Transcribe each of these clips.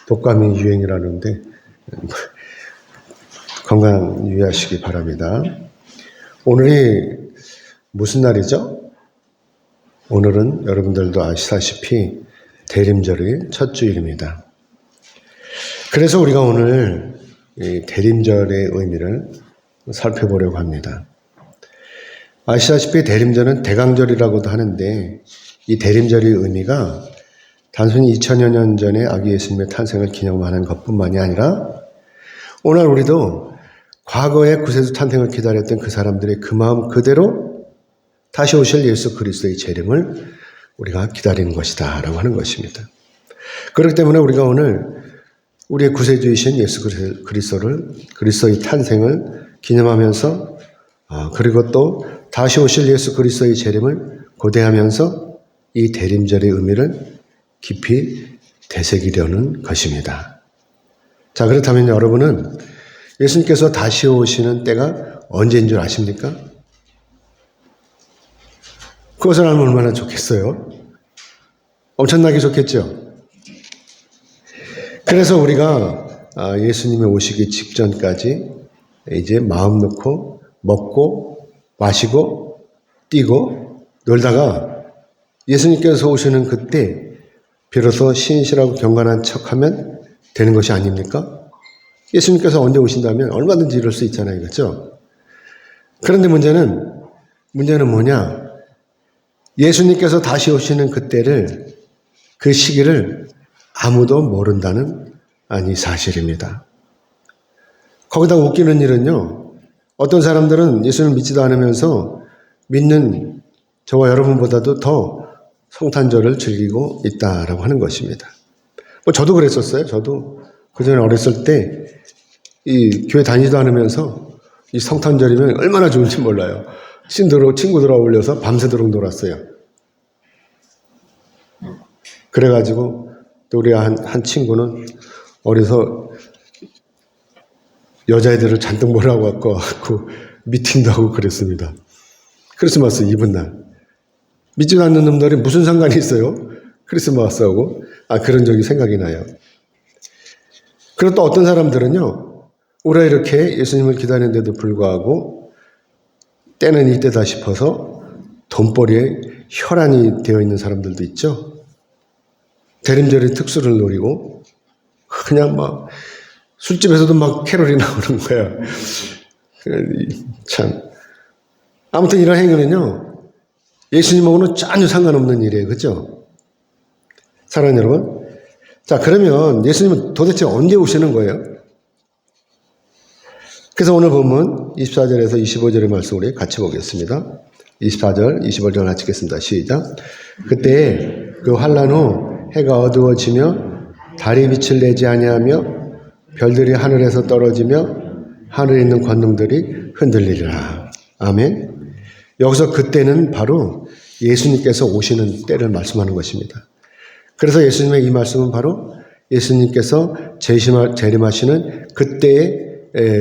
독감이 유행이라는데 건강 유의하시기 바랍니다. 오늘이 무슨 날이죠? 오늘은 여러분들도 아시다시피 대림절의 첫 주일입니다. 그래서 우리가 오늘 이 대림절의 의미를 살펴보려고 합니다. 아시다시피 대림절은 대강절이라고도 하는데 이 대림절의 의미가 단순히 2000여 년 전에 아기 예수님의 탄생을 기념하는 것뿐만이 아니라 오늘 우리도 과거에 구세주 탄생을 기다렸던 그 사람들의 그 마음 그대로 다시 오실 예수 그리스도의 재림을 우리가 기다리는 것이다 라고 하는 것입니다. 그렇기 때문에 우리가 오늘 우리의 구세주이신 예수 그리스도의 탄생을 기념하면서 그리고 또 다시 오실 예수 그리스도의 재림을 고대하면서 이 대림절의 의미를 깊이 되새기려는 것입니다. 자, 그렇다면 여러분은 예수님께서 다시 오시는 때가 언제인 줄 아십니까? 그것을 알면 얼마나 좋겠어요? 엄청나게 좋겠죠? 그래서 우리가 예수님이 오시기 직전까지 이제 마음 놓고 먹고 마시고 뛰고 놀다가 예수님께서 오시는 그때 비로소 신실하고 경건한 척하면 되는 것이 아닙니까? 예수님께서 언제 오신다면 얼마든지 이럴 수 있잖아요. 그렇죠? 그런데 문제는 뭐냐? 예수님께서 다시 오시는 그때를, 그 시기를 아무도 모른다는 사실입니다. 거기다 웃기는 일은요, 어떤 사람들은 예수님을 믿지도 않으면서 믿는 저와 여러분보다도 더 성탄절을 즐기고 있다라고 하는 것입니다. 저도 그랬었어요. 저도 그전에 어렸을 때 이 교회 다니지도 않으면서 이 성탄절이면 얼마나 좋은지 몰라요. 친구들 어울려서 밤새도록 놀았어요. 그래가지고 또 우리 한 친구는 어려서 여자애들을 잔뜩 몰아갖고 미팅도 하고 그랬습니다. 크리스마스 이브 날. 믿지도 않는 놈들이 무슨 상관이 있어요? 크리스마스하고. 그런 적이 생각이 나요. 그리고 또 어떤 사람들은요, 올해 이렇게 예수님을 기다리는데도 불구하고 때는 이때다 싶어서 돈벌이에 혈안이 되어 있는 사람들도 있죠. 대림절의 특수를 노리고 그냥 막 술집에서도 막 캐롤이 나오는 거야. 참. 아무튼 이런 행위는요, 예수님하고는 전혀 상관없는 일이에요. 그렇죠? 사랑하는 여러분. 자, 그러면 예수님은 도대체 언제 오시는 거예요? 그래서 오늘 본문 24절에서 25절의 말씀 우리 같이 보겠습니다. 24절, 25절 같이 읽겠습니다. 시작. 그때 그 환란 후 해가 어두워지며 달이 빛을 내지 아니하며 별들이 하늘에서 떨어지며 하늘에 있는 권능들이 흔들리리라. 아멘. 여기서 그때는 바로 예수님께서 오시는 때를 말씀하는 것입니다. 그래서 예수님의 이 말씀은 바로 예수님께서 재림하시는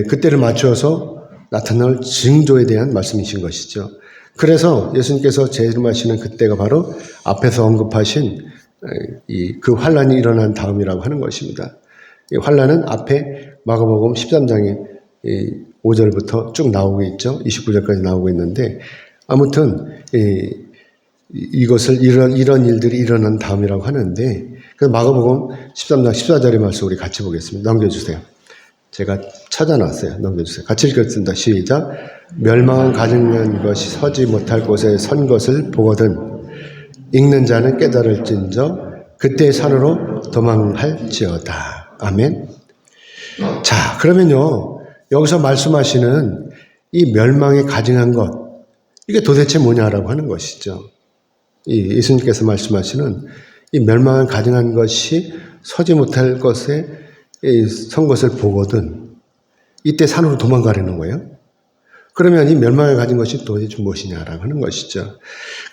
그때를 맞추어서 나타날 징조에 대한 말씀이신 것이죠. 그래서 예수님께서 재림하시는 그때가 바로 앞에서 언급하신 그 환란이 일어난 다음이라고 하는 것입니다. 이 환란은 앞에 마가복음 13장에 5절부터 쭉 나오고 있죠. 29절까지 나오고 있는데 아무튼 이것을 이런 일들이 일어난 다음이라고 하는데 그래서 마가복음 13장 14절의 말씀 우리 같이 보겠습니다. 넘겨주세요. 제가 찾아놨어요. 넘겨주세요. 같이 읽겠습니다. 시작. 멸망은 가증한 것이 서지 못할 곳에 선 것을 보거든 읽는 자는 깨달을진저 그때 산으로 도망할지어다. 아멘. 자, 그러면요, 여기서 말씀하시는 이 멸망에 가증한 것, 이게 도대체 뭐냐라고 하는 것이죠. 이 예수님께서 말씀하시는 이 멸망을 가증한 것이 서지 못할 것에 선 것을 보거든 이때 산으로 도망가려는 거예요. 그러면 이 멸망을 가진 것이 도대체 무엇이냐라고 하는 것이죠.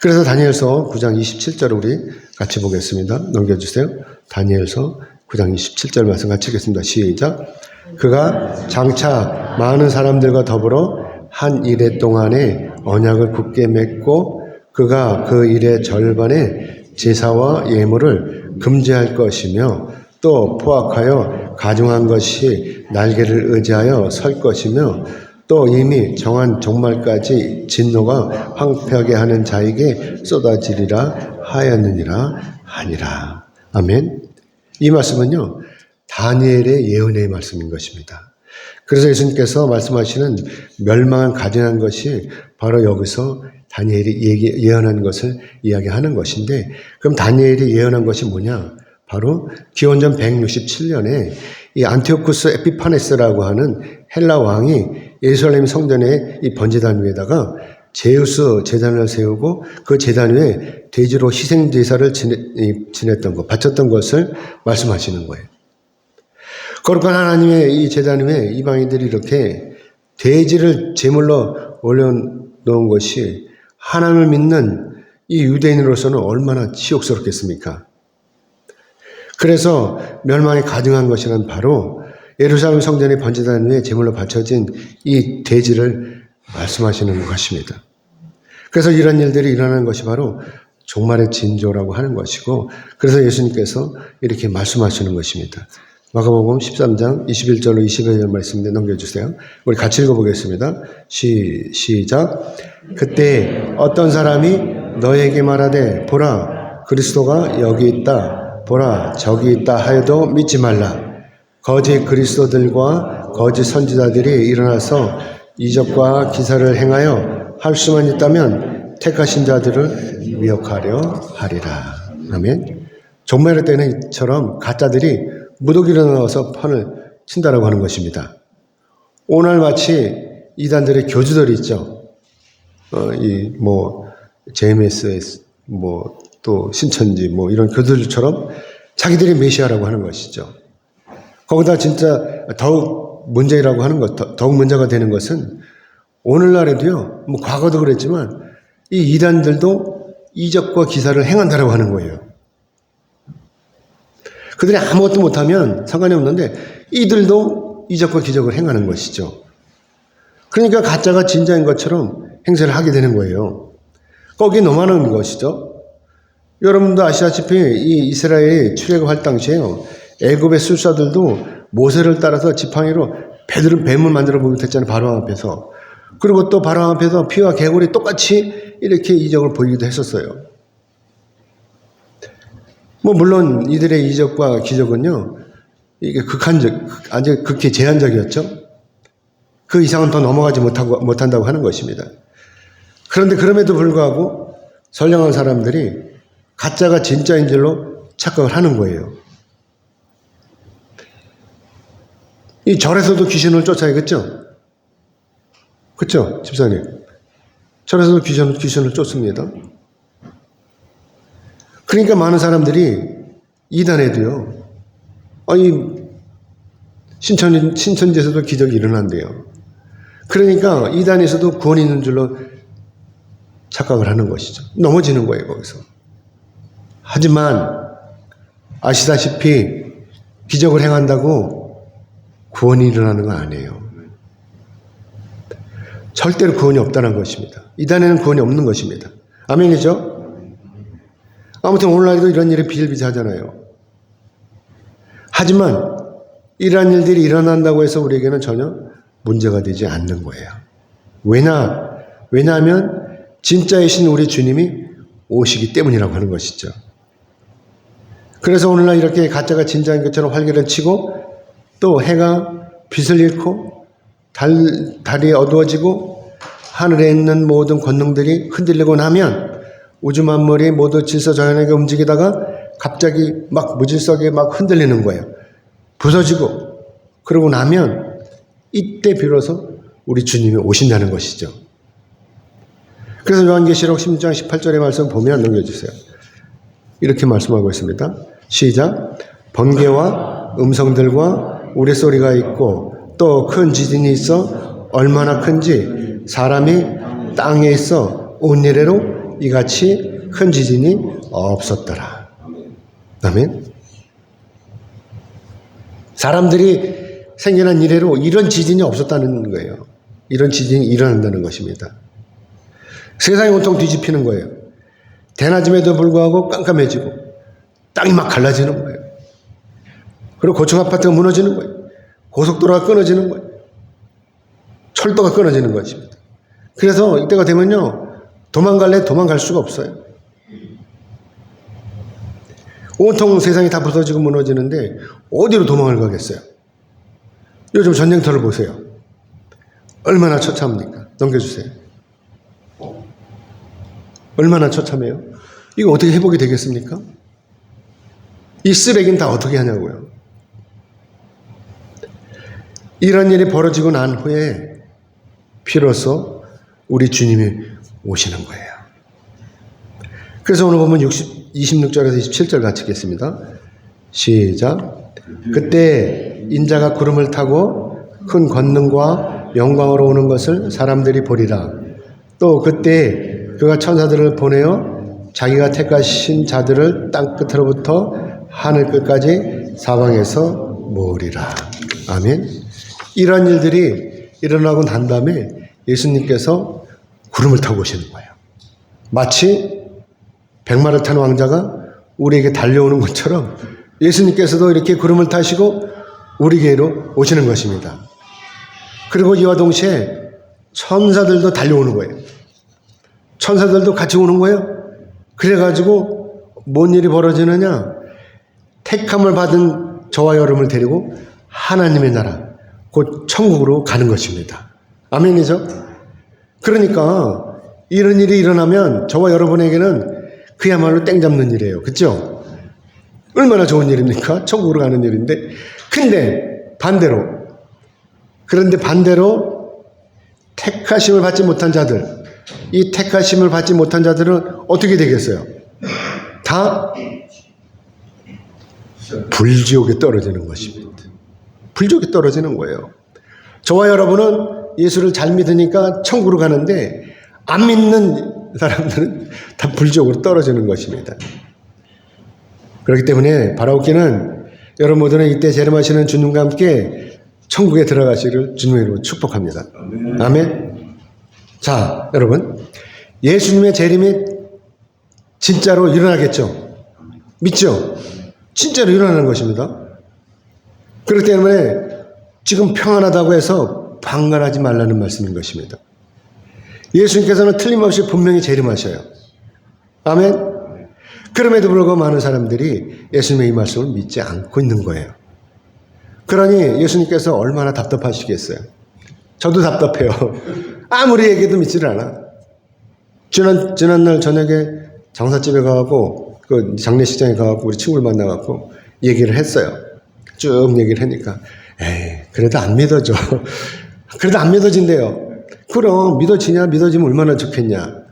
그래서 다니엘서 9장 27절 우리 같이 보겠습니다. 넘겨주세요. 다니엘서 9장 27절 말씀 같이 읽겠습니다. 시작. 그가 장차 많은 사람들과 더불어 한 일해 동안에 언약을 굳게 맺고 그가 그 일의 절반의 제사와 예물을 금지할 것이며 또 포악하여 가중한 것이 날개를 의지하여 설 것이며 또 이미 정한 종말까지 진노가 황폐하게 하는 자에게 쏟아지리라 하였느니라 하니라. 아멘. 이 말씀은요, 다니엘의 예언의 말씀인 것입니다. 그래서 예수님께서 말씀하시는 멸망한 가증한 것이 바로 여기서 다니엘이 예언한 것을 이야기하는 것인데, 그럼 다니엘이 예언한 것이 뭐냐? 바로 기원전 167년에 이 안티오쿠스 에피파네스라고 하는 헬라 왕이 예루살렘 성전의 이 번제단 위에다가 제우스 제단을 세우고 그 제단 위에 돼지로 희생 제사를 지냈던 것, 바쳤던 것을 말씀하시는 거예요. 거룩한 하나님의 이 제단 위에 이방인들이 이렇게 돼지를 제물로 올려놓은 것이 하나님을 믿는 이 유대인으로서는 얼마나 치욕스럽겠습니까? 그래서 멸망에 가증한 것이란 바로 예루살렘 성전의 번제단 위에 제물로 바쳐진 이 돼지를 말씀하시는 것입니다. 그래서 이런 일들이 일어나는 것이 바로 종말의 징조라고 하는 것이고, 그래서 예수님께서 이렇게 말씀하시는 것입니다. 마가복음 13장 21절로 22절 말씀인데 넘겨주세요. 우리 같이 읽어보겠습니다. 시작. 그때 어떤 사람이 너에게 말하되 보라 그리스도가 여기 있다, 보라 저기 있다 하여도 믿지 말라. 거짓 그리스도들과 거짓 선지자들이 일어나서 이적과 기사를 행하여 할 수만 있다면 택하신 자들을 미혹하려 하리라. 아멘. 종말의 때는 이처럼 가짜들이 무더기로 나와서 판을 친다라고 하는 것입니다. 오늘 마치 이단들의 교주들이 있죠. JMS, 또 신천지, 이런 교주들처럼 자기들이 메시아라고 하는 것이죠. 거기다 진짜 더욱 문제라고 하는 것, 더욱 문제가 되는 것은 오늘날에도요, 과거도 그랬지만 이 이단들도 이적과 기사를 행한다라고 하는 거예요. 그들이 아무것도 못하면 상관이 없는데 이들도 이적과 기적을 행하는 것이죠. 그러니까 가짜가 진짜인 것처럼 행세를 하게 되는 거예요. 거기에 너무하는 것이죠. 여러분도 아시다시피 이 이스라엘이 출애굽할 당시에요, 애굽의 술사들도 모세를 따라서 지팡이로 뱀을 만들어 보기도 했잖아요. 바로왕 앞에서. 그리고 또 바로왕 앞에서 피와 개구리 똑같이 이렇게 이적을 보이기도 했었어요. 물론 이들의 이적과 기적은요, 이게 아주 극히 제한적이었죠. 그 이상은 더 넘어가지 못한다고 하는 것입니다. 그런데 그럼에도 불구하고 선량한 사람들이 가짜가 진짜인 줄로 착각을 하는 거예요. 이 절에서도 귀신을 쫓아야겠죠? 그렇죠, 집사님? 절에서도 귀신을 쫓습니다. 그러니까 많은 사람들이 이단에도요, 신천지에서도 기적이 일어난대요. 그러니까 이단에서도 구원이 있는 줄로 착각을 하는 것이죠. 넘어지는 거예요, 거기서. 하지만 아시다시피 기적을 행한다고 구원이 일어나는 건 아니에요. 절대로 구원이 없다는 것입니다. 이단에는 구원이 없는 것입니다. 아멘이죠? 아무튼 오늘날도 이런 일이 비일비재하잖아요. 하지만 이러한 일들이 일어난다고 해서 우리에게는 전혀 문제가 되지 않는 거예요. 왜냐하면 진짜이신 우리 주님이 오시기 때문이라고 하는 것이죠. 그래서 오늘날 이렇게 가짜가 진짜인 것처럼 활개를 치고 또 해가 빛을 잃고 달이 어두워지고 하늘에 있는 모든 권능들이 흔들리고 나면 우주 만물이 모두 질서정연하게 움직이다가 갑자기 막 무질서하게 막 흔들리는 거예요. 부서지고. 그러고 나면 이때 비로소 우리 주님이 오신다는 것이죠. 그래서 요한계시록 16장 18절의 말씀 보면 넘겨주세요. 이렇게 말씀하고 있습니다. 시작. 번개와 음성들과 우레소리가 있고 또 큰 지진이 있어 얼마나 큰지 사람이 땅에 있어 온 이래로 이같이 큰 지진이 없었더라. 아멘. 사람들이 생겨난 이래로 이런 지진이 없었다는 거예요. 이런 지진이 일어난다는 것입니다. 세상이 온통 뒤집히는 거예요. 대낮임에도 불구하고 깜깜해지고 땅이 막 갈라지는 거예요. 그리고 고층 아파트가 무너지는 거예요. 고속도로가 끊어지는 거예요. 철도가 끊어지는 것입니다. 그래서 이때가 되면요, 도망갈래 도망갈 수가 없어요. 온통 세상이 다 부서지고 무너지는데 어디로 도망을 가겠어요? 요즘 전쟁터를 보세요. 얼마나 처참합니까? 넘겨주세요. 얼마나 처참해요? 이거 어떻게 회복이 되겠습니까? 이 쓰레기는 다 어떻게 하냐고요. 이런 일이 벌어지고 난 후에 비로소 우리 주님이 오시는 거예요. 그래서 오늘 보면 26절에서 27절 같이 읽겠습니다. 시작. 그때 인자가 구름을 타고 큰 권능과 영광으로 오는 것을 사람들이 보리라. 또 그때 그가 천사들을 보내어 자기가 택하신 자들을 땅 끝으로부터 하늘 끝까지 사방에서 모으리라. 아멘. 이런 일들이 일어나고 난 다음에 예수님께서 구름을 타고 오시는 거예요. 마치 백마를 탄 왕자가 우리에게 달려오는 것처럼 예수님께서도 이렇게 구름을 타시고 우리에게로 오시는 것입니다. 그리고 이와 동시에 천사들도 달려오는 거예요. 천사들도 같이 오는 거예요. 그래가지고 뭔 일이 벌어지느냐? 택함을 받은 저와 여러분을 데리고 하나님의 나라, 곧 천국으로 가는 것입니다. 아멘이죠? 그러니까 이런 일이 일어나면 저와 여러분에게는 그야말로 땡 잡는 일이에요. 그렇죠? 얼마나 좋은 일입니까? 천국으로 가는 일인데. 그런데 반대로 택하심을 받지 못한 자들, 이 택하심을 받지 못한 자들은 어떻게 되겠어요? 다 불지옥에 떨어지는 것입니다. 불지옥에 떨어지는 거예요. 저와 여러분은 예수를 잘 믿으니까 천국으로 가는데 안 믿는 사람들은 다 불지옥으로 떨어지는 것입니다. 그렇기 때문에 바라옵기는 여러분 모두는 이때 재림하시는 주님과 함께 천국에 들어가시기를 주님의 이름으로 축복합니다. 아멘. 자, 여러분, 예수님의 재림이 진짜로 일어나겠죠? 믿죠? 진짜로 일어나는 것입니다. 그렇기 때문에 지금 평안하다고 해서 방관하지 말라는 말씀인 것입니다. 예수님께서는 틀림없이 분명히 재림하셔요. 아멘. 그럼에도 불구하고 많은 사람들이 예수님의 이 말씀을 믿지 않고 있는 거예요. 그러니 예수님께서 얼마나 답답하시겠어요. 저도 답답해요. 아무리 얘기해도 믿지를 않아. 지난날 저녁에 장사집에 가고 그 장례식장에 가고 우리 친구를 만나갖고 얘기를 했어요. 쭉 얘기를 하니까 에이 그래도 안 믿어져. 그래도 안 믿어진대요. 그럼 믿어지면 얼마나 좋겠냐.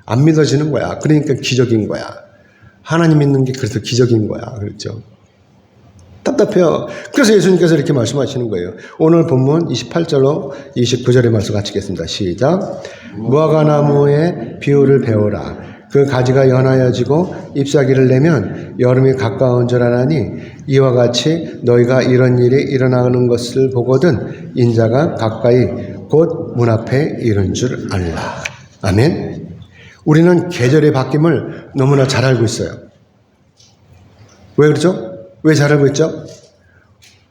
안 믿어지는 거야. 그러니까 기적인 거야. 하나님 믿는 게 그래서 기적인 거야. 그렇죠? 답답해요. 그래서 예수님께서 이렇게 말씀하시는 거예요. 오늘 본문 28절로 29절의 말씀 같이 읽겠습니다. 시작. 무화과나무의 비유를 배우라. 그 가지가 연하여지고 잎사귀를 내면 여름이 가까운 줄 아나니 이와 같이 너희가 이런 일이 일어나는 것을 보거든 인자가 가까이 곧 문 앞에 이른 줄 알라. 아멘. 우리는 계절의 바뀜을 너무나 잘 알고 있어요. 왜 그렇죠? 왜 잘 알고 있죠?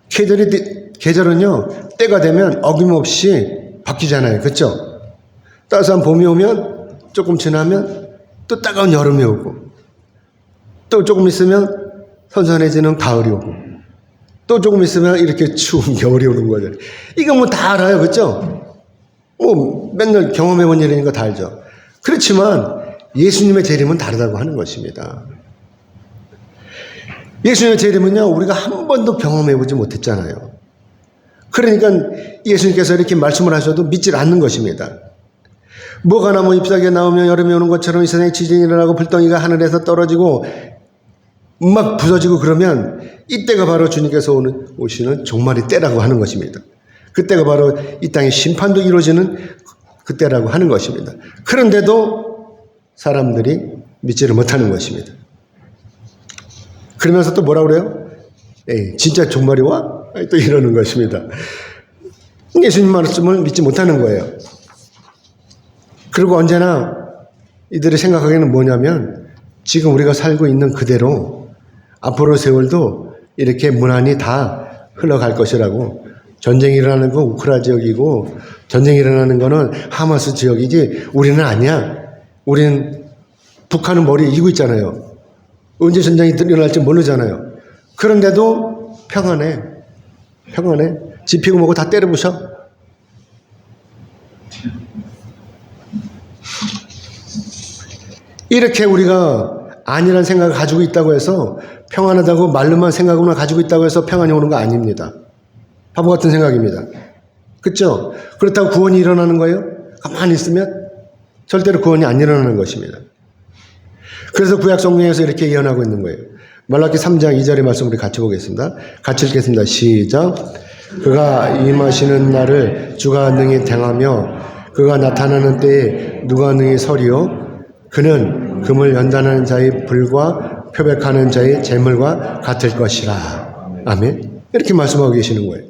계절은요, 때가 되면 어김없이 바뀌잖아요. 그렇죠? 따스한 봄이 오면 조금 지나면 또 따가운 여름이 오고 또 조금 있으면 선선해지는 가을이 오고 또 조금 있으면 이렇게 추운 겨울이 오는 거죠. 이거 뭐 다 알아요. 그렇죠? 뭐 맨날 경험해본 일이니까 다 알죠. 그렇지만 예수님의 재림은 다르다고 하는 것입니다. 예수님의 재림은요, 우리가 한 번도 경험해보지 못했잖아요. 그러니까 예수님께서 이렇게 말씀을 하셔도 믿질 않는 것입니다. 뭐가 나무 잎사귀가 나오면 여름이 오는 것처럼 이 세상에 지진이 일어나고 불덩이가 하늘에서 떨어지고 막 부서지고 그러면 이때가 바로 주님께서 오시는 종말의 때라고 하는 것입니다. 그때가 바로 이 땅의 심판도 이루어지는 그때라고 하는 것입니다. 그런데도 사람들이 믿지를 못하는 것입니다. 그러면서 또 뭐라 그래요? 에이, 진짜 종말이 와? 또 이러는 것입니다. 예수님 말씀을 믿지 못하는 거예요. 그리고 언제나 이들의 생각하기에는 뭐냐면 지금 우리가 살고 있는 그대로 앞으로 세월도 이렇게 무난히 다 흘러갈 것이라고. 전쟁이 일어나는 건 우크라 지역이고 전쟁이 일어나는 거는 하마스 지역이지 우리는 아니야. 우리는 북한은 머리에 이고 있잖아요. 언제 전쟁이 일어날지 모르잖아요. 그런데도 평안해. 평안해. 지피고 뭐고 다 때려부셔. 이렇게 우리가 아니란 생각을 가지고 있다고 해서 평안하다고 말로만 생각으로만 가지고 있다고 해서 평안이 오는 거 아닙니다. 바보 같은 생각입니다. 그렇죠? 그렇다고 구원이 일어나는 거예요? 가만히 있으면 절대로 구원이 안 일어나는 것입니다. 그래서 구약 성경에서 이렇게 예언하고 있는 거예요. 말라기 3장 2절의 말씀 우리 같이 보겠습니다. 같이 읽겠습니다. 시작. 그가 임하시는 날을 주가 능히 행하며 그가 나타나는 때에 누가 능히 서리요? 그는 금을 연단하는 자의 불과 표백하는 자의 재물과 같을 것이라. 아멘. 이렇게 말씀하고 계시는 거예요.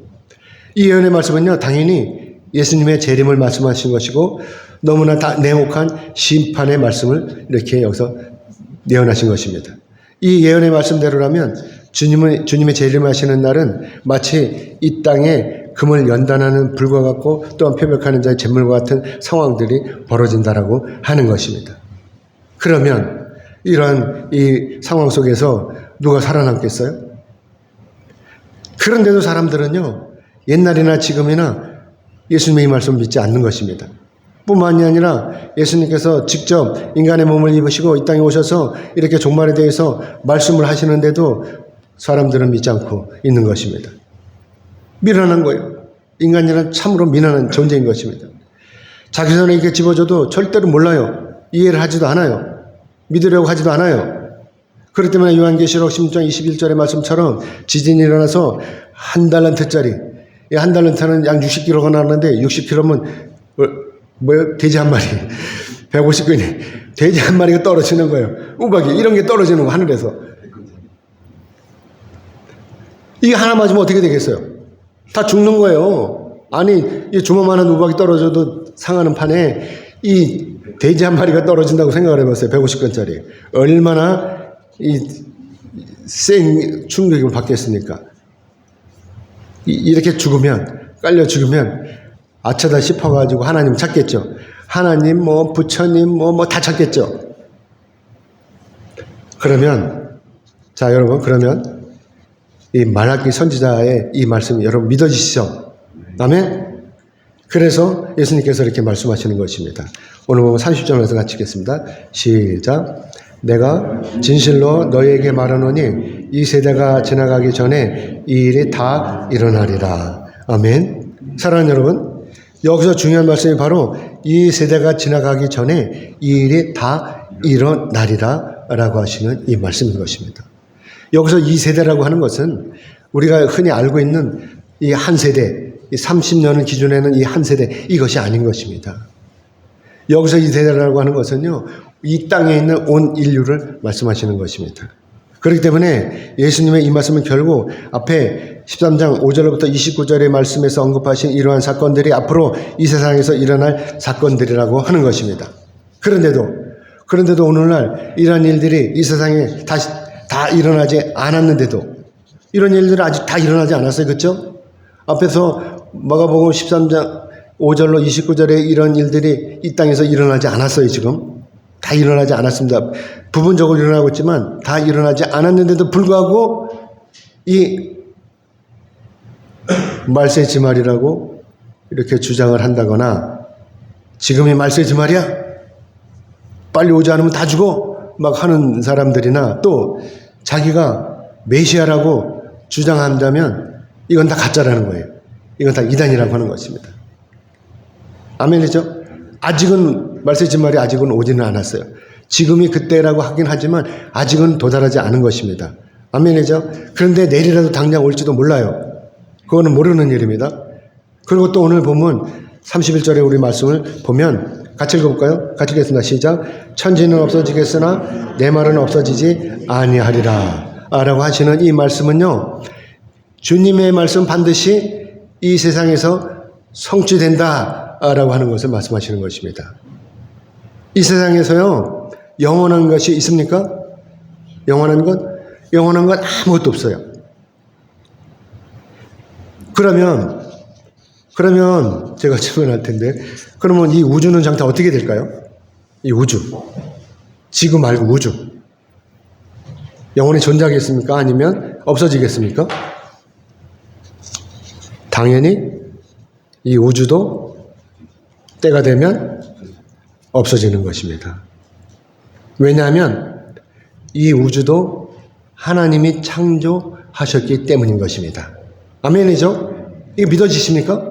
이 예언의 말씀은요, 당연히 예수님의 재림을 말씀하신 것이고 너무나 다 냉혹한 심판의 말씀을 이렇게 여기서 예언하신 것입니다. 이 예언의 말씀대로라면 주님의 재림하시는 날은 마치 이 땅에 금을 연단하는 불과 같고 또한 표백하는 자의 재물과 같은 상황들이 벌어진다라고 하는 것입니다. 그러면 이런 이 상황 속에서 누가 살아남겠어요? 그런데도 사람들은요, 옛날이나 지금이나 예수님의 이 말씀을 믿지 않는 것입니다. 뿐만이 아니라 예수님께서 직접 인간의 몸을 입으시고 이 땅에 오셔서 이렇게 종말에 대해서 말씀을 하시는데도 사람들은 믿지 않고 있는 것입니다. 미련한 거예요. 인간이란 참으로 미련한 존재인 것입니다. 자기 손에 이렇게 집어줘도 절대로 몰라요. 이해를 하지도 않아요. 믿으려고 하지도 않아요. 그렇기 때문에 요한계시록 16장 21절의 말씀처럼 지진이 일어나서 한 달란트짜리, 한 달란트는 약 60kg가 나왔는데 60kg면 뭐요? 돼지 한 마리, 150근이 돼지 한 마리가 떨어지는 거예요. 우박이 이런 게 떨어지는 거 하늘에서. 이게 하나 맞으면 어떻게 되겠어요? 다 죽는 거예요. 아니 이 주먹만한 우박이 떨어져도 상하는 판에 이 돼지 한 마리가 떨어진다고 생각을 해봤어요. 150근짜리. 얼마나 이 센 충격을 받겠습니까? 이렇게 죽으면, 깔려 죽으면 아차다 싶어가지고 하나님 찾겠죠. 하나님, 부처님, 다 찾겠죠. 그러면, 자, 여러분, 그러면 이 말라기 선지자의 이 말씀 여러분 믿어지시죠? 아멘? 그래서 예수님께서 이렇게 말씀하시는 것입니다. 오늘 보면 30절에서 같이 읽겠습니다. 시작. 내가 진실로 너희에게 말하노니 이 세대가 지나가기 전에 이 일이 다 일어나리라. 아멘. 사랑하는 여러분, 여기서 중요한 말씀이 바로 이 세대가 지나가기 전에 이 일이 다 일어나리라 라고 하시는 이 말씀인 것입니다. 여기서 이 세대라고 하는 것은 우리가 흔히 알고 있는 이 한 세대, 이 30년을 기준에는 이 한 세대, 이것이 아닌 것입니다. 여기서 이 세대라고 하는 것은요, 이 땅에 있는 온 인류를 말씀하시는 것입니다. 그렇기 때문에 예수님의 이 말씀은 결국 앞에 13장 5절부터 29절의 말씀에서 언급하신 이러한 사건들이 앞으로 이 세상에서 일어날 사건들이라고 하는 것입니다. 그런데도 오늘날 이러한 일들이 이 세상에 다 일어나지 않았는데도 이런 일들이 아직 다 일어나지 않았어요. 그렇죠? 앞에서 마가복음 13장 5절로 29절에 이런 일들이 이 땅에서 일어나지 않았어요. 지금 다 일어나지 않았습니다. 부분적으로 일어나고 있지만 다 일어나지 않았는데도 불구하고 이 말세의 지말이라고 이렇게 주장을 한다거나 지금이 말세의 지말이야? 빨리 오지 않으면 다 죽어? 막 하는 사람들이나 또 자기가 메시아라고 주장한다면 이건 다 가짜라는 거예요. 이건 다 이단이라고 하는 것입니다. 아멘이죠? 아직은 말세의 지말이 아직은 오지는 않았어요. 지금이 그때라고 하긴 하지만 아직은 도달하지 않은 것입니다. 아멘이죠? 그런데 내일이라도 당장 올지도 몰라요. 그거는 모르는 일입니다. 그리고 또 오늘 보면 31절에 우리 말씀을 보면 같이 읽어볼까요? 같이 읽겠습니다. 시작. 천지는 없어지겠으나 내 말은 없어지지 아니하리라 라고 하시는 이 말씀은요, 주님의 말씀 반드시 이 세상에서 성취된다 라고 하는 것을 말씀하시는 것입니다. 이 세상에서요, 영원한 것이 있습니까? 영원한 건 아무것도 없어요. 그러면 제가 질문할 텐데, 그러면 이 우주는 장차 어떻게 될까요? 이 우주. 지구 말고 우주. 영원히 존재하겠습니까? 아니면 없어지겠습니까? 당연히 이 우주도 때가 되면 없어지는 것입니다. 왜냐하면 이 우주도 하나님이 창조하셨기 때문인 것입니다. 아멘이죠? 이게 믿어지십니까?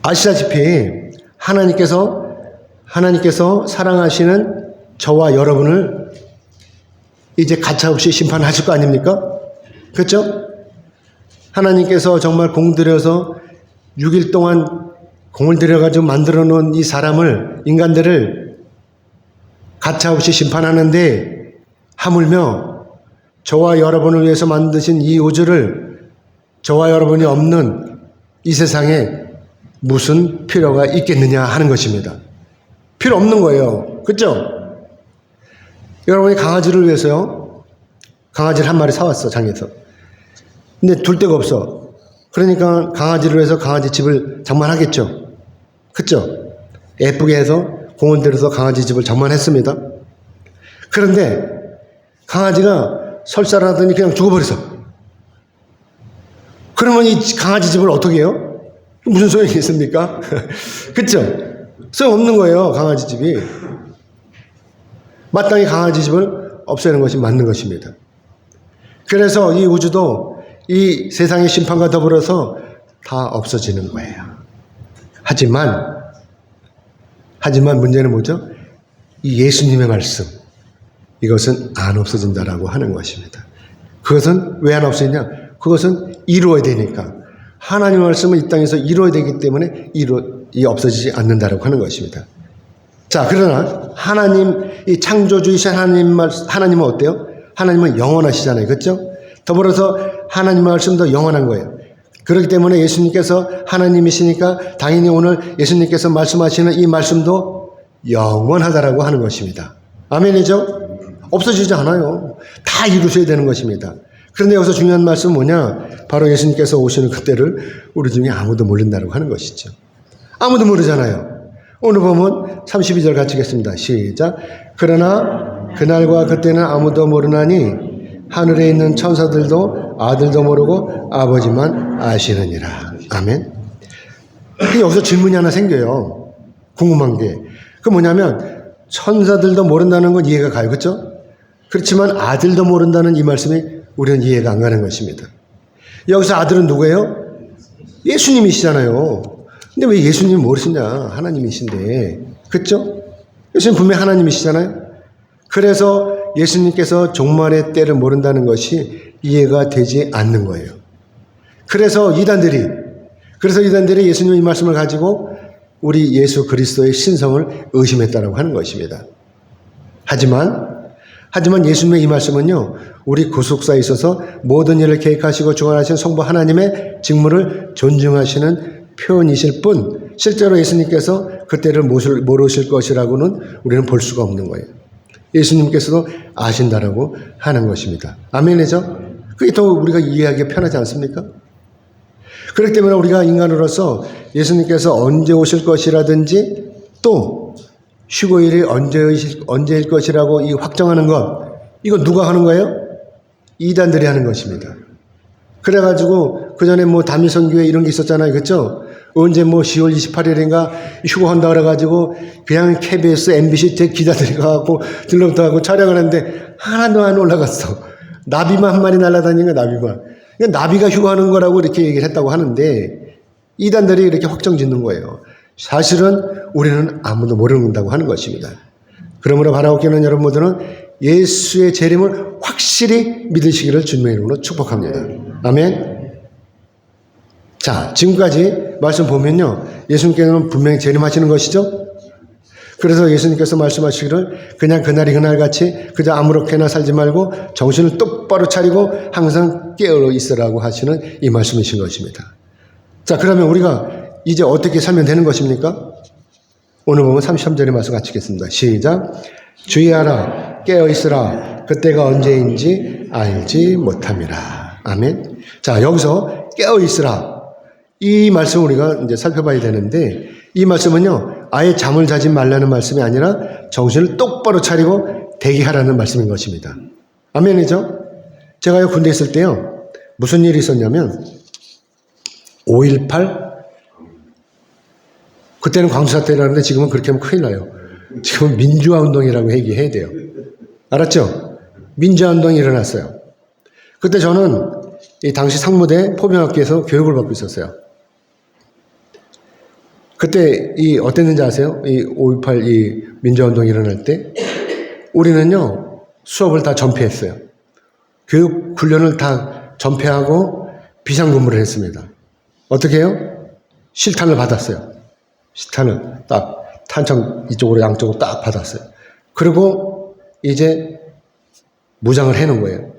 아시다시피 하나님께서 사랑하시는 저와 여러분을 이제 가차없이 심판하실 거 아닙니까? 그렇죠? 하나님께서 정말 공들여서 6일 동안 공을 들여가지고 만들어 놓은 이 사람을, 인간들을 가차없이 심판하는데, 하물며 저와 여러분을 위해서 만드신 이 우주를 저와 여러분이 없는 이 세상에 무슨 필요가 있겠느냐 하는 것입니다. 필요 없는 거예요. 그렇죠? 여러분이 강아지를 위해서요, 강아지를 한 마리 사왔어, 장에서. 근데 둘 데가 없어. 그러니까 강아지를 위해서 강아지 집을 장만하겠죠. 그렇죠? 예쁘게 해서 공원 들여서 강아지 집을 장만했습니다. 그런데 강아지가 설사하더니 그냥 죽어버렸어. 그러면 이 강아지 집을 어떻게 해요? 무슨 소용이 있습니까? 그렇죠? 소용없는 거예요, 강아지 집이. 마땅히 강아지 집을 없애는 것이 맞는 것입니다. 그래서 이 우주도 이 세상의 심판과 더불어서 다 없어지는 거예요. 하지만 문제는 뭐죠? 이 예수님의 말씀, 이것은 안 없어진다라고 하는 것입니다. 그것은 왜 안 없어지냐? 그것은 이루어야 되니까. 하나님의 말씀은 이 땅에서 이루어야 되기 때문에 없어지지 않는다라고 하는 것입니다. 자, 그러나 이 창조주이신 하나님은 어때요? 하나님은 영원하시잖아요. 그렇죠? 더불어서 하나님의 말씀도 영원한 거예요. 그렇기 때문에 예수님께서 하나님이시니까 당연히 오늘 예수님께서 말씀하시는 이 말씀도 영원하다라고 하는 것입니다. 아멘이죠? 없어지지 않아요. 다 이루셔야 되는 것입니다. 그런데 여기서 중요한 말씀은 뭐냐? 바로 예수님께서 오시는 그때를 우리 중에 아무도 모른다고 하는 것이죠. 아무도 모르잖아요. 오늘 보면 32절 같이 읽겠습니다. 시작. 그러나 그날과 그때는 아무도 모르나니 하늘에 있는 천사들도 아들도 모르고 아버지만 아시느니라. 아멘. 여기서 질문이 하나 생겨요. 궁금한 게. 그 뭐냐면 천사들도 모른다는 건 이해가 가요. 그렇죠? 그렇지만 아들도 모른다는 이 말씀이 우리는 이해가 안 가는 것입니다. 여기서 아들은 누구예요? 예수님이시잖아요. 근데 왜 예수님이 모르시냐? 하나님이신데. 그렇죠? 예수님 분명히 하나님이시잖아요. 그래서 예수님께서 종말의 때를 모른다는 것이 이해가 되지 않는 거예요. 그래서 이단들이 예수님의 이 말씀을 가지고 우리 예수 그리스도의 신성을 의심했다고 하는 것입니다. 하지만 예수님의 이 말씀은요, 우리 구속사에 있어서 모든 일을 계획하시고 주관하신 성부 하나님의 직무를 존중하시는 표현이실 뿐, 실제로 예수님께서 그때를 모르실 것이라고는 우리는 볼 수가 없는 거예요. 예수님께서도 아신다라고 하는 것입니다. 아멘이죠? 그게 더 우리가 이해하기 편하지 않습니까? 그렇기 때문에 우리가 인간으로서 예수님께서 언제 오실 것이라든지 또 휴거일이 언제일 것이라고 이 확정하는 것, 이거 누가 하는 거예요? 이단들이 하는 것입니다. 그래가지고 그 전에 담임선교회 이런 게 있었잖아요. 그렇죠? 언제 10월 28일인가 휴거한다 그래가지고 그냥 KBS, MBC 기자들이 가고 들러부터 하고 촬영을 했는데 하나도 안 올라갔어. 나비만 한 마리 날아다니는 거야, 나비만. 나비가 휴거하는 거라고 이렇게 얘기를 했다고 하는데 이단들이 이렇게 확정 짓는 거예요. 사실은 우리는 아무도 모른다고 하는 것입니다. 그러므로 바라옵게 하는 여러분들은 예수의 재림을 확실히 믿으시기를 주님의 이름으로 축복합니다. 아멘. 자, 지금까지 말씀 보면요, 예수님께서는 분명히 재림하시는 것이죠. 그래서 예수님께서 말씀하시기를 그냥 그날이 그날같이 그저 아무렇게나 살지 말고 정신을 똑바로 차리고 항상 깨어 있으라고 하시는 이 말씀이신 것입니다. 자, 그러면 우리가 이제 어떻게 살면 되는 것입니까? 오늘 보면 33절의 말씀 같이 읽겠습니다. 시작. 주의하라, 깨어 있으라, 그때가 언제인지 알지 못함이라. 아멘. 자, 여기서 깨어 있으라. 이 말씀 우리가 이제 살펴봐야 되는데, 이 말씀은요, 아예 잠을 자지 말라는 말씀이 아니라 정신을 똑바로 차리고 대기하라는 말씀인 것입니다. 아멘이죠? 제가요, 군대 있을 때요, 무슨 일이 있었냐면, 5.18? 그때는 광주사태라는데 지금은 그렇게 하면 큰일 나요. 지금은 민주화운동이라고 얘기해야 돼요. 알았죠? 민주화운동이 일어났어요. 그때 저는 이 당시 상무대 포병학교에서 교육을 받고 있었어요. 그때 어땠는지 아세요? 이 5.18 이 민주화운동이 일어날 때 우리는요, 수업을 다 전폐했어요. 교육 훈련을 다 전폐하고 비상근무를 했습니다. 어떻게 해요? 실탄을 받았어요. 실탄을 딱 탄창 이쪽으로 양쪽으로 딱 받았어요. 그리고 이제 무장을 해놓은 거예요.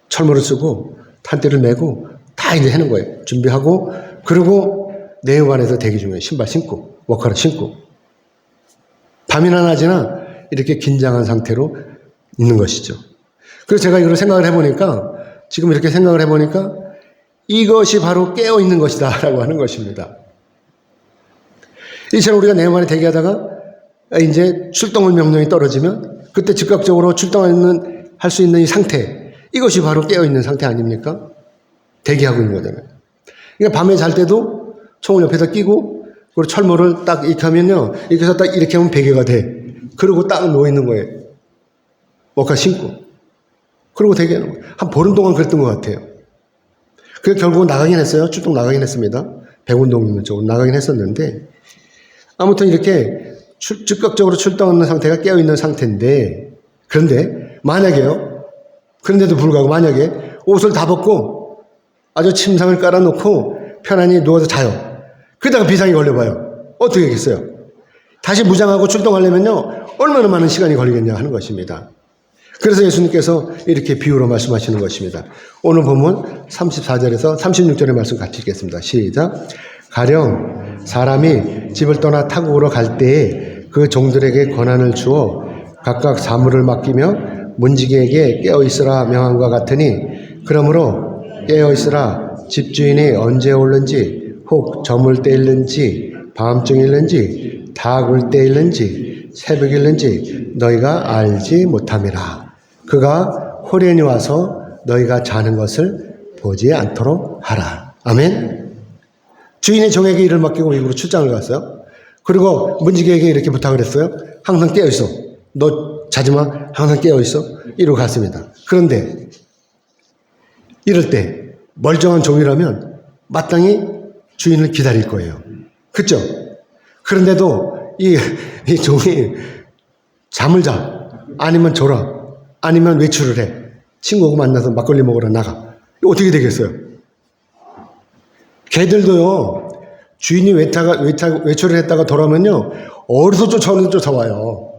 철모를 쓰고 탄대를 메고 다 이제 해놓은 거예요. 준비하고, 그리고 내외관에서 대기 중에 신발 신고 워커를 신고 밤이나 낮이나 이렇게 긴장한 상태로 있는 것이죠. 그래서 제가 이걸 생각을 해보니까, 지금 이렇게 생각을 해보니까 이것이 바로 깨어있는 것이다 라고 하는 것입니다. 이처럼 우리가 내외관에 대기하다가 이제 출동을 명령이 떨어지면 그때 즉각적으로 할 수 있는 이 상태, 이것이 바로 깨어있는 상태 아닙니까? 대기하고 있는 거잖아요. 그러니까 밤에 잘 때도 총을 옆에서 끼고, 그리고 철모를 딱 이렇게 하면요, 이렇게 해서 딱 이렇게 하면 베개가 돼. 그리고 딱 누워있는 거예요. 워커 신고. 그리고 대기하는 거예요. 한 보름 동안 그랬던 것 같아요. 그래서 결국은 나가긴 했어요. 출동 나가긴 했습니다. 백운동 쪽으로 나가긴 했었는데, 아무튼 이렇게 즉각적으로 출동하는 상태가 깨어있는 상태인데, 그런데 만약에요, 그런데도 불구하고 만약에 옷을 다 벗고 아주 침상을 깔아놓고 편안히 누워서 자요. 그러다가 비상이 걸려봐요. 어떻게 하겠어요? 다시 무장하고 출동하려면요, 얼마나 많은 시간이 걸리겠냐 하는 것입니다. 그래서 예수님께서 이렇게 비유로 말씀하시는 것입니다. 오늘 보면 34절에서 36절의 말씀 같이 읽겠습니다. 시작. 가령 사람이 집을 떠나 타국으로 갈 때에 그 종들에게 권한을 주어 각각 사물을 맡기며 문지기에게 깨어있으라 명함과 같으니, 그러므로 깨어있으라, 집주인이 언제 올는지, 혹 저물 때일는지, 밤중일는지, 닭울 때일는지, 새벽일는지 너희가 알지 못함이라. 그가 호련히 와서 너희가 자는 것을 보지 않도록 하라. 아멘. 주인의 종에게 일을 맡기고 외국으로 출장을 갔어요. 그리고 문지기에게 이렇게 부탁을 했어요. 항상 깨어있어. 너 자지마. 항상 깨어있어. 이러고 갔습니다. 그런데 이럴 때 멀쩡한 종이라면 마땅히 주인을 기다릴 거예요. 그렇죠? 그런데도 이 종이 잠을 자, 아니면 졸아, 아니면 외출을 해. 친구하고 만나서 막걸리 먹으러 나가. 어떻게 되겠어요? 개들도요, 주인이 외출을 했다가 돌아오면요, 어디서 쫓아오는지 쫓아와요.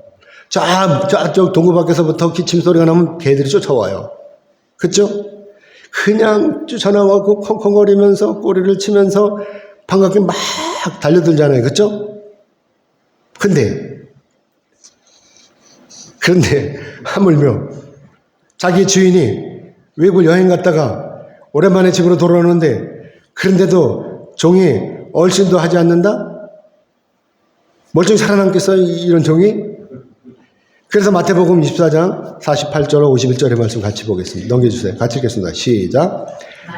저쪽 동구 밖에서부터 기침 소리가 나면 개들이 쫓아와요. 그쵸? 그냥 쫓아나와고 콩콩거리면서 꼬리를 치면서 반갑게 막 달려들잖아요. 그쵸? 그런데 하물며 자기 주인이 외국 여행 갔다가 오랜만에 집으로 돌아오는데, 그런데도 종이 얼씬도 하지 않는다? 멀쩡히 살아남겠어요, 이런 종이? 그래서 마태복음 24장 48절 51절의 말씀 같이 보겠습니다. 넘겨주세요. 같이 읽겠습니다. 시작.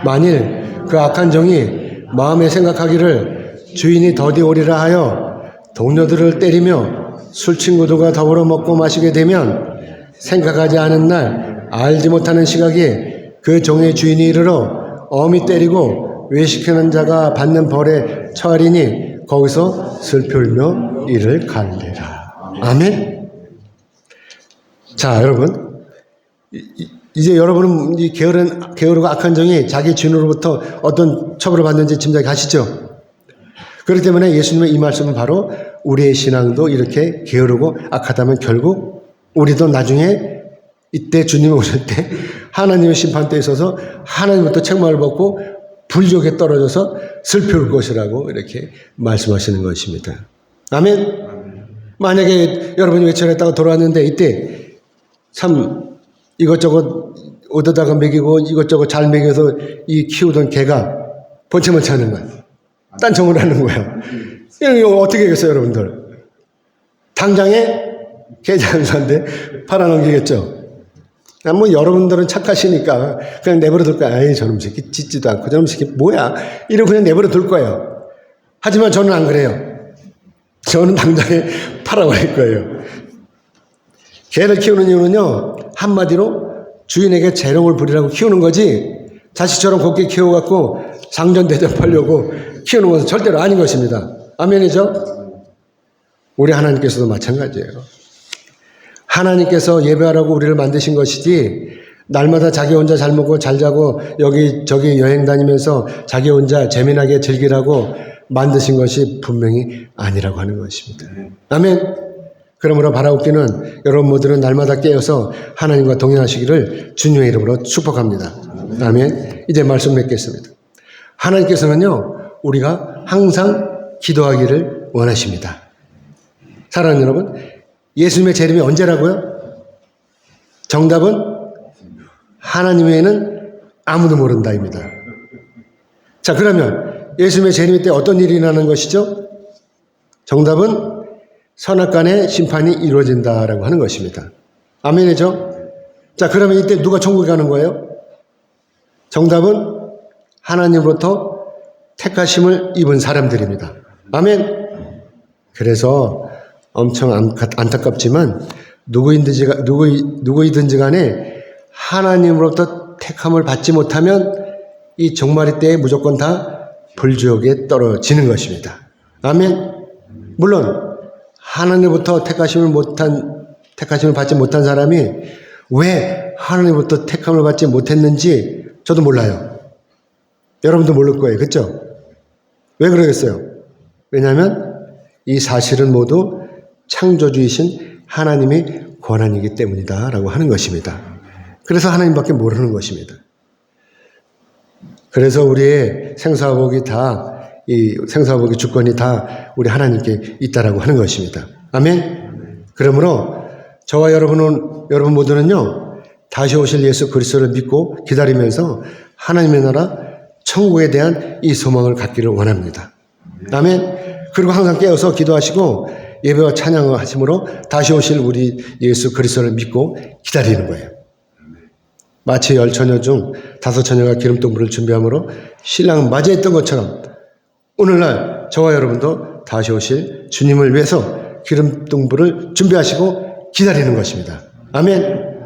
만일 그 악한 종이 마음에 생각하기를 주인이 더디 오리라 하여 동료들을 때리며 술 친구들과 더불어 먹고 마시게 되면, 생각하지 않은 날 알지 못하는 시각에 그 종의 주인이 이르러 엄히 때리고 외식하는 자가 받는 벌에 처하리니 거기서 슬피 울며 이를 갈래라. 아멘. 자, 여러분, 이제 여러분은 이 게으르고 악한 종이 자기 주인으로부터 어떤 처벌을 받는지 짐작이 가시죠? 그렇기 때문에 예수님의 이 말씀은 바로 우리의 신앙도 이렇게 게으르고 악하다면 결국 우리도 나중에 이때 주님이 오실 때 하나님의 심판대에 있어서 하나님부터 책망을 받고 불욕에 떨어져서 슬피 울 것이라고 이렇게 말씀하시는 것입니다. 아멘. 만약에 여러분이 외출했다가 돌아왔는데 이때 참 이것저것 얻어다가 먹이고 이것저것 잘 먹여서 이 키우던 개가 번체번체 하는 거야. 딴청을 하는 거야. 이거 어떻게 하겠어요, 여러분들? 당장에 개 장사인데 팔아넘기겠죠? 뭐 여러분들은 착하시니까 그냥 내버려 둘 거야. 아이, 저놈 새끼 짖지도 않고 저놈 새끼 뭐야? 이러고 그냥 내버려 둘 거예요. 하지만 저는 안 그래요. 저는 당장에 팔아버릴 거예요. 개를 키우는 이유는요, 한마디로 주인에게 재롱을 부리라고 키우는 거지, 자식처럼 곱게 키워갖고 상전대접하려고 키우는 것은 절대로 아닌 것입니다. 아멘이죠? 우리 하나님께서도 마찬가지예요. 하나님께서 예배하라고 우리를 만드신 것이지, 날마다 자기 혼자 잘 먹고 잘 자고 여기저기 여행 다니면서 자기 혼자 재미나게 즐기라고 만드신 것이 분명히 아니라고 하는 것입니다. 아멘. 그러므로 바라옵기는 여러분 모두는 날마다 깨어서 하나님과 동행하시기를 주님의 이름으로 축복합니다. 아멘. 이제 말씀 맺겠습니다. 하나님께서는요, 우리가 항상 기도하기를 원하십니다. 사랑하는 여러분, 예수님의 재림이 언제라고요? 정답은 하나님 외에는 아무도 모른다입니다. 자, 그러면 예수님의 재림 때 어떤 일이 일어나는 것이죠? 정답은 선악간의 심판이 이루어진다라고 하는 것입니다. 아멘이죠? 자, 그러면 이때 누가 천국에 가는 거예요? 정답은 하나님으로부터 택하심을 입은 사람들입니다. 아멘. 그래서 엄청 안타깝지만 누구이든지 간에 하나님으로부터 택함을 받지 못하면 이 종말의 때에 무조건 다 불지옥에 떨어지는 것입니다. 아멘. 물론 하나님부터 택하심을 받지 못한 사람이 왜 하나님부터 택함을 받지 못했는지 저도 몰라요. 여러분도 모를 거예요. 그렇죠? 왜 그러겠어요? 왜냐하면 이 사실은 모두 창조주이신 하나님의 권한이기 때문이다 라고 하는 것입니다. 그래서 하나님밖에 모르는 것입니다. 그래서 우리의 생사복이 이 생사복의 주권이 다 우리 하나님께 있다라고 하는 것입니다. 아멘. 그러므로 저와 여러분 모두는요, 다시 오실 예수 그리스도를 믿고 기다리면서 하나님의 나라 천국에 대한 이 소망을 갖기를 원합니다. 아멘. 그리고 항상 깨어서 기도하시고 예배와 찬양을 하심으로 다시 오실 우리 예수 그리스도를 믿고 기다리는 거예요. 마치 10처녀 중 5처녀가 기름동불을 준비함으로 신랑을 맞이했던 것처럼 오늘날 저와 여러분도 다시 오실 주님을 위해서 기름동불을 준비하시고 기다리는 것입니다. 아멘.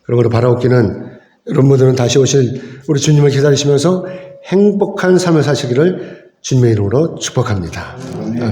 그러므로 바라옵기는 여러분 모두는 다시 오실 우리 주님을 기다리시면서 행복한 삶을 사시기를 주님의 이름으로 축복합니다. 아멘.